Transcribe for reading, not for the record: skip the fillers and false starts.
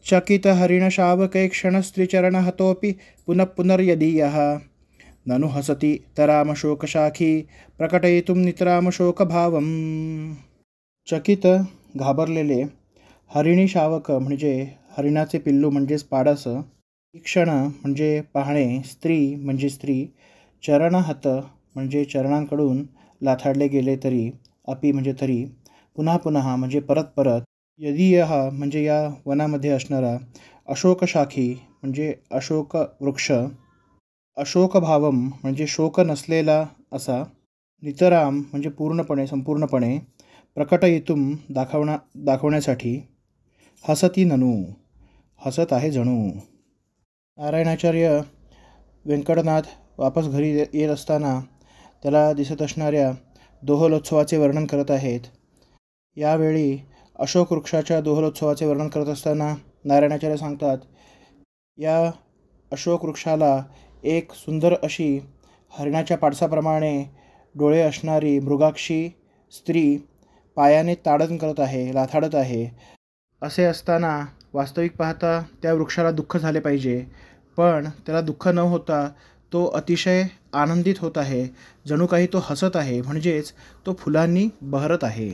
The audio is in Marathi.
चकित हरिणशावकै क्षणस्त्रीचरणहतोऽपि पुनः पुनर्यदीयः ननु हसति तरामशोकशाखी प्रकटयितुं नितरामशोकभावम्. चकित घाबरलेले हरिणी शावक म्हणजे हरिणाचे पिल्लू म्हणजेच पाडस, क्षण म्हणजे पाहणे, स्त्री म्हणजे स्त्री, चरणहत म्हणजे चरणांकडून लाथाडले गेले तरी, अपि म्हणजे तरी, पुन्हा पुन्हा म्हणजे परत परत, यदीय म्हणजे या वनामध्ये असणारा, अशोकशाखी म्हणजे अशोक वृक्ष, अशोकभावम म्हणजे शोक नसलेला असा, नितराम म्हणजे पूर्णपणे संपूर्णपणे, प्रकटयितुम दाखवण्यासाठी, हसती ननु हसत आहे जणू. नारायणाचार्य व्यंकटनाथ वापस घरी येत असताना त्याला दिसत असणाऱ्या दोहलोत्सवाचे वर्णन करत आहेत. यावेळी अशोक वृक्षाच्या दोहलोत्सवाचे वर्णन करत असताना नारायणाचार्य सांगतात, या अशोक वृक्षाला एक सुंदर अशी हरिणाच्या पाडसाप्रमाणे डोळे असणारी मृगाक्षी स्त्री पायाने ताडन करत आहे, लाथाडत आहे. असे असताना वास्तविक पाहता त्या वृक्षाला दुःख झाले पाहिजे, पण त्याला दुःख न होता तो अतिशय आनंदित होत आहे, जणू काही तो हसत आहे, म्हणजेच तो फुलांनी बहरत आहे.